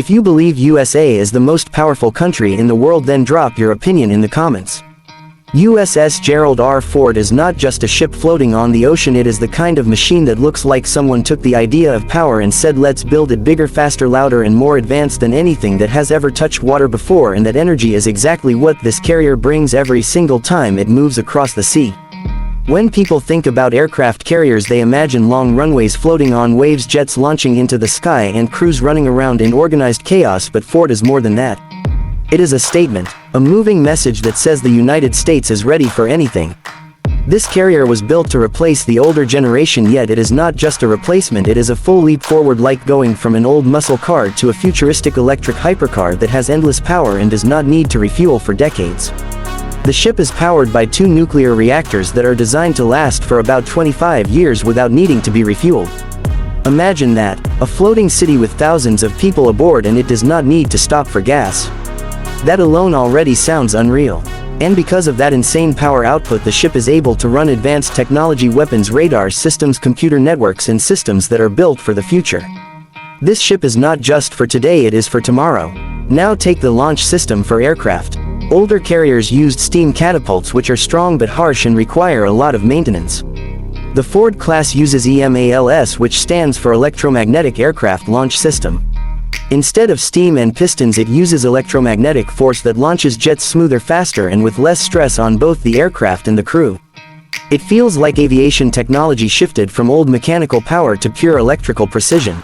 If you believe USA is the most powerful country in the world, then drop your opinion in the comments. USS Gerald R Ford is not just a ship floating on the ocean, it is the kind of machine that looks like someone took the idea of power and said, let's build it bigger, faster, louder and more advanced than anything that has ever touched water before, and that energy is exactly what this carrier brings every single time it moves across the sea. When people think about aircraft carriers, they imagine long runways floating on waves, jets launching into the sky and crews running around in organized chaos, but Ford is more than that. It is a statement, a moving message that says the United States is ready for anything. This carrier was built to replace the older generation, yet it is not just a replacement, it is a full leap forward, like going from an old muscle car to a futuristic electric hypercar that has endless power and does not need to refuel for decades. The ship is powered by 2 nuclear reactors that are designed to last for about 25 years without needing to be refueled. Imagine that, a floating city with thousands of people aboard and it does not need to stop for gas. That alone already sounds unreal. And because of that insane power output, the ship is able to run advanced technology, weapons, radars, systems, computer networks and systems that are built for the future. This ship is not just for today, it is for tomorrow. Now take the launch system for aircraft. Older carriers used steam catapults, which are strong but harsh and require a lot of maintenance. The Ford class uses EMALS, which stands for Electromagnetic Aircraft Launch System. Instead of steam and pistons, it uses electromagnetic force that launches jets smoother, faster and with less stress on both the aircraft and the crew. It feels like aviation technology shifted from old mechanical power to pure electrical precision.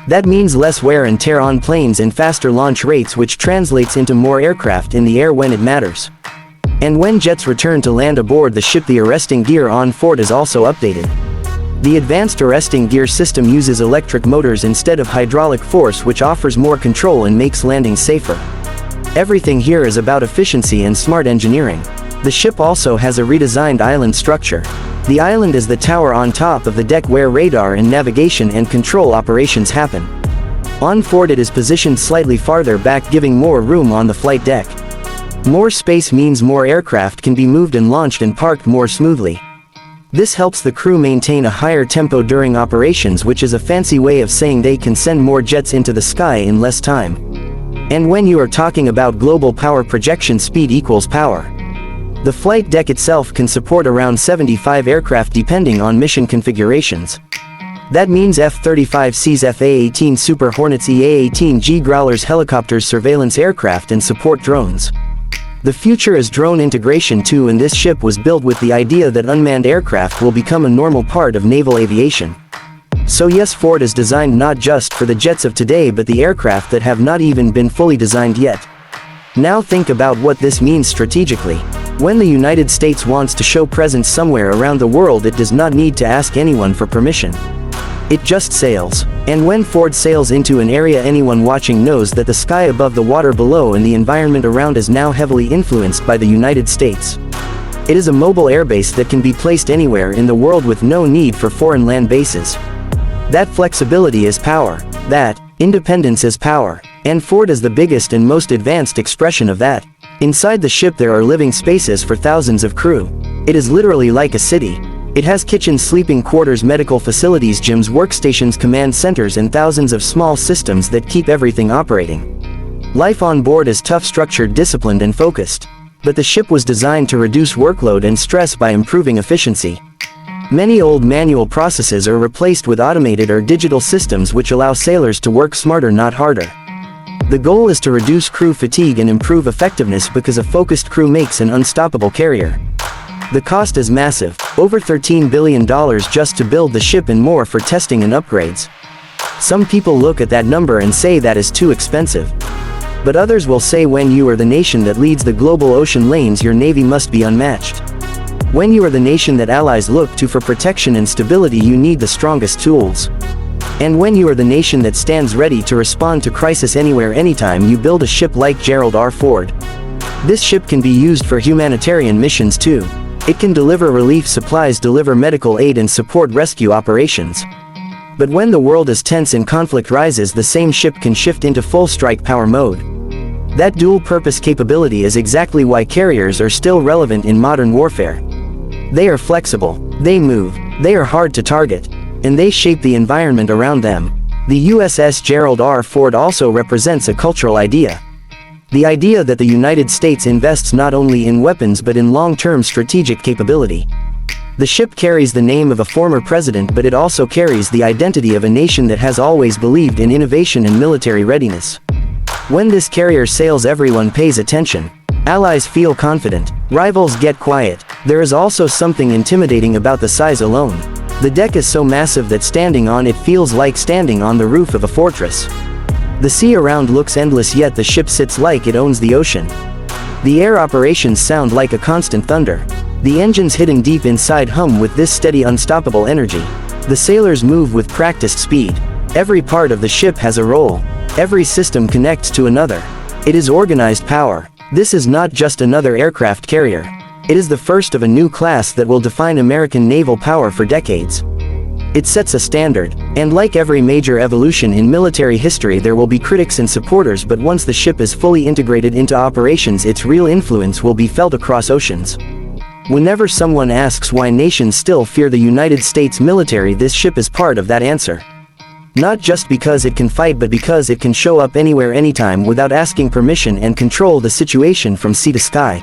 That means less wear and tear on planes and faster launch rates, which translates into more aircraft in the air when it matters. And when jets return to land aboard the ship, the arresting gear on Ford is also updated. The advanced arresting gear system uses electric motors instead of hydraulic force, which offers more control and makes landing safer. Everything here is about efficiency and smart engineering. The ship also has a redesigned island structure. The island is the tower on top of the deck where radar and navigation and control operations happen. On Ford, it is positioned slightly farther back, giving more room on the flight deck. More space means more aircraft can be moved and launched and parked more smoothly. This helps the crew maintain a higher tempo during operations, which is a fancy way of saying they can send more jets into the sky in less time. And when you are talking about global power projection, speed equals power. The flight deck itself can support around 75 aircraft depending on mission configurations. That means F-35Cs, F-A-18 Super Hornets, EA-18G Growlers, helicopters, surveillance aircraft and support drones. The future is drone integration too, and this ship was built with the idea that unmanned aircraft will become a normal part of naval aviation. So yes, Ford is designed not just for the jets of today, but the aircraft that have not even been fully designed yet. Now think about what this means strategically. When the United States wants to show presence somewhere around the world, it does not need to ask anyone for permission. It just sails. And when Ford sails into an area, anyone watching knows that the sky above, the water below and the environment around is now heavily influenced by the United States. It is a mobile airbase that can be placed anywhere in the world with no need for foreign land bases. That flexibility is power. That independence is power. And Ford is the biggest and most advanced expression of that. Inside the ship there are living spaces for thousands of crew. It is literally like a city. It has kitchens, sleeping quarters, medical facilities, gyms, workstations, command centers and thousands of small systems that keep everything operating. Life on board is tough, structured, disciplined and focused. But the ship was designed to reduce workload and stress by improving efficiency. Many old manual processes are replaced with automated or digital systems which allow sailors to work smarter, not harder. The goal is to reduce crew fatigue and improve effectiveness, because a focused crew makes an unstoppable carrier. The cost is massive, over $13 billion just to build the ship and more for testing and upgrades. Some people look at that number and say that is too expensive. But others will say, when you are the nation that leads the global ocean lanes, your navy must be unmatched. When you are the nation that allies look to for protection and stability, you need the strongest tools. And when you are the nation that stands ready to respond to crisis anywhere, anytime, you build a ship like Gerald R Ford. This ship can be used for humanitarian missions too. It can deliver relief supplies, deliver medical aid and support rescue operations. But when the world is tense and conflict rises, the same ship can shift into full strike power mode. That dual-purpose capability is exactly why carriers are still relevant in modern warfare. They are flexible, they move, they are hard to target, and they shape the environment around them. The USS Gerald R Ford also represents a cultural idea. The idea that the United States invests not only in weapons but in long-term strategic capability. The ship carries the name of a former president, but it also carries the identity of a nation that has always believed in innovation and military readiness. When this carrier sails, everyone pays attention. Allies feel confident. Rivals get quiet. There is also something intimidating about the size alone. The deck is so massive that standing on it feels like standing on the roof of a fortress. The sea around looks endless, yet the ship sits like it owns the ocean. The air operations sound like a constant thunder. The engines hidden deep inside hum with this steady, unstoppable energy. The sailors move with practiced speed. Every part of the ship has a role. Every system connects to another. It is organized power. This is not just another aircraft carrier. It is the first of a new class that will define American naval power for decades. It sets a standard, and like every major evolution in military history, there will be critics and supporters, but once the ship is fully integrated into operations, its real influence will be felt across oceans. Whenever someone asks why nations still fear the United States military, this ship is part of that answer. Not just because it can fight, but because it can show up anywhere, anytime, without asking permission, and control the situation from sea to sky.